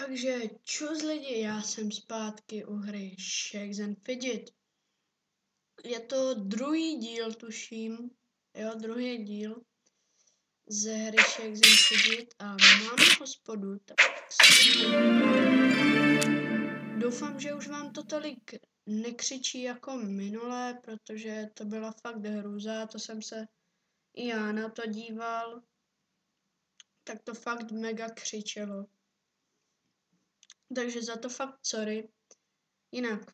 Takže čus lidi, já jsem zpátky u hry Shakes and Fidget. Je to druhý díl, tuším. Jo, druhý díl ze hry Shakes and Fidget a máme hospodu, tak doufám, že už vám to tolik nekřičí jako minule, protože to byla fakt hrůza, to jsem se i já na to díval. Tak to fakt mega křičelo. Takže za to fakt sorry. Jinak,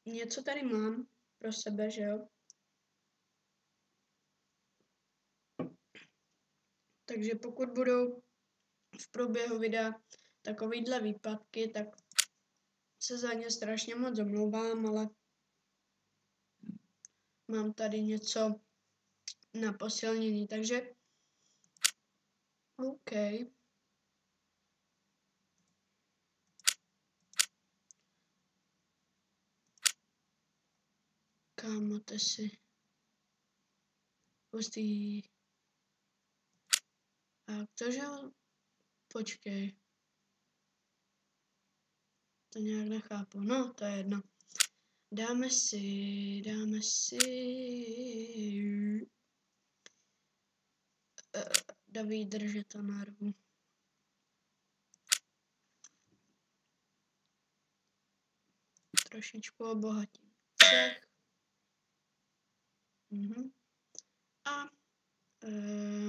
něco tady mám pro sebe, že jo? Takže pokud budou v průběhu videa takovýhle výpadky, tak se za ně strašně moc omlouvám, ale mám tady něco na posilnění, takže OK. Kámo, ty si pustý. A to, že počkej. To nějak nechápu. No, to je jedno. Dáme si David, drže to narvu. Trošičku obohatím cech. A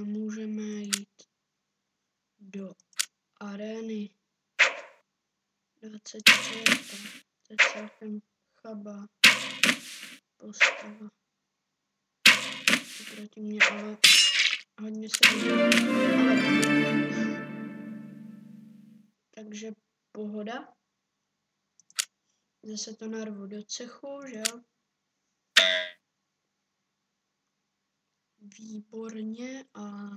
můžeme jít do arény 24, to je celkem chabá postava. Proti mě, ale hodně se takže pohoda. Zase to narvu do cechu, že jo? Výborně a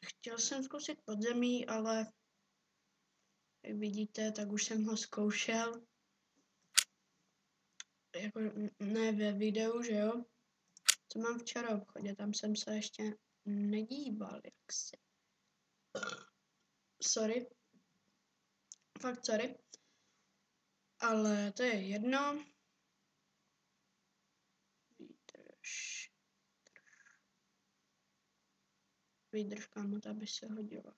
chtěl jsem zkusit podzemí, ale jak vidíte, tak už jsem ho zkoušel. Jako ne ve videu, že jo? Co mám včera v obchodě, tam jsem se ještě nedíval, jak se. Sorry. Fakt sorry. Ale to je jedno. Výdrž, kámo, ta by se hodila.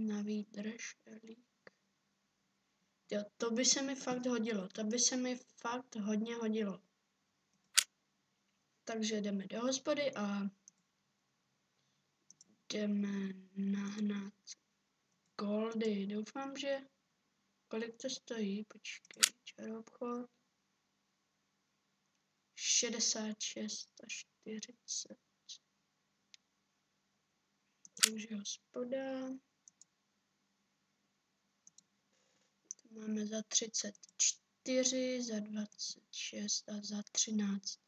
Na výdrž, elík. Jo, to by se mi fakt hodilo. To by se mi fakt hodně hodilo. Takže jdeme do hospody a jdeme nahnat goldy. Doufám, že kolik to stojí? Počkej, čaroobchod. 66 a 40. Takže hospoda. To máme za 34, za 26 a za 13.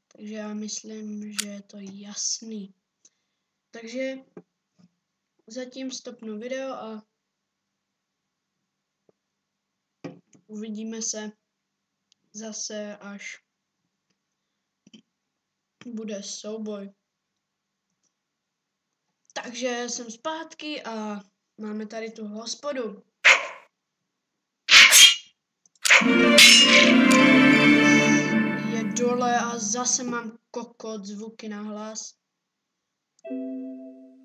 Takže já myslím, že je to jasný. Takže zatím stopnu video a uvidíme se zase, až bude souboj. Takže jsem zpátky a máme tady tu hospodu. Je dole a zase mám kokot, zvuky na hlas.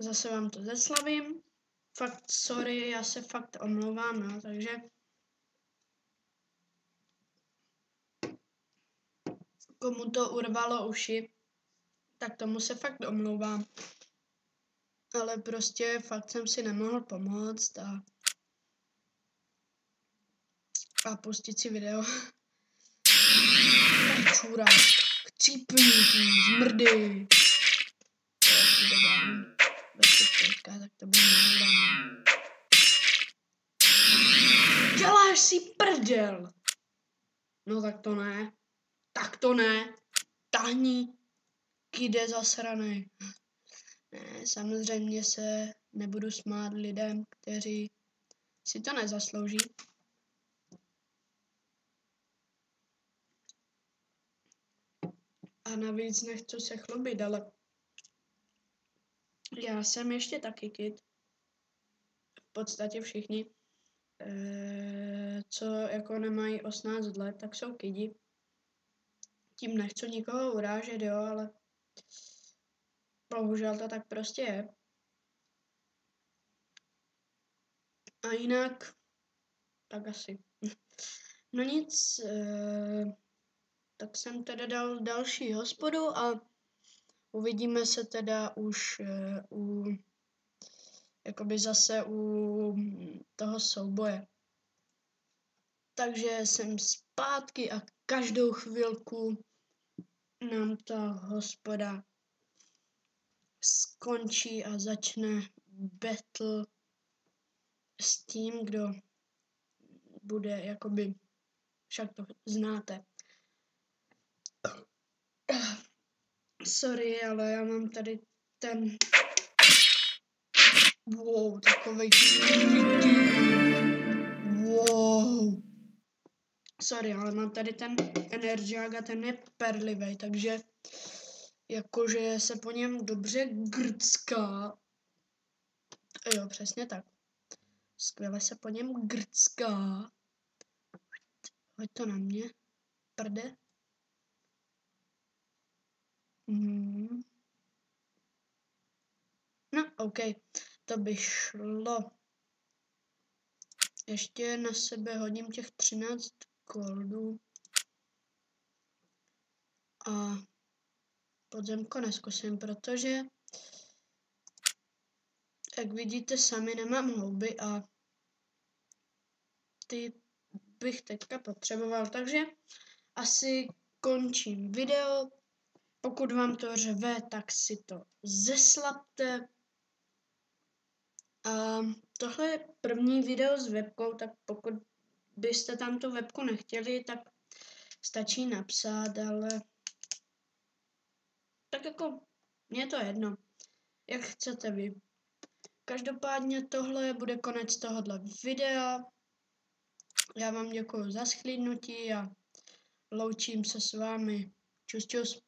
Zase vám to zeslavím. Fakt sorry, já se fakt omlouvám, no, takže komu to urvalo uši, tak tomu se fakt omlouvám. Ale prostě fakt jsem si nemohl pomoct a pustit si video. Čůra, chcípni, zmrdy. Tak to bude nahledáno. Děláš si prdel. No tak to ne. Tak to ne. Tahni. Kide zasranej. Ne, samozřejmě se nebudu smát lidem, kteří si to nezaslouží. A navíc nechci se chlubit, ale já jsem ještě taky kid. V podstatě všichni, co jako nemají 18 let, tak jsou kidi. Tím nechci nikoho urážet, jo, ale bohužel to tak prostě je. A jinak, tak asi. No nic, tak jsem teda dal další hospodu a uvidíme se teda už jakoby zase u toho souboje. Takže jsem zpátky a každou chvilku nám ta hospoda skončí a začne battle s tím, kdo bude jakoby, však to znáte. Sorry, ale já mám tady ten wow, takovej wow. Sorry, ale mám tady ten Energiák a ten je perlivej, takže jakože se po něm dobře grcká. Jo, přesně tak. Skvěle se po něm grcká. Hoď to na mě, prde. No, OK, to by šlo. Ještě na sebe hodím těch 13 goldů. A podzemko neskusím, protože jak vidíte sami, nemám houby a ty bych teďka potřeboval, takže asi končím video. Pokud vám to řve, tak si to zeslabte. A tohle je první video s webkou, tak pokud byste tam tu webku nechtěli, tak stačí napsat, ale tak jako mně je to jedno, jak chcete vy. Každopádně tohle bude konec tohohle videa. Já vám děkuji za shlédnutí a loučím se s vámi. Čus, čus.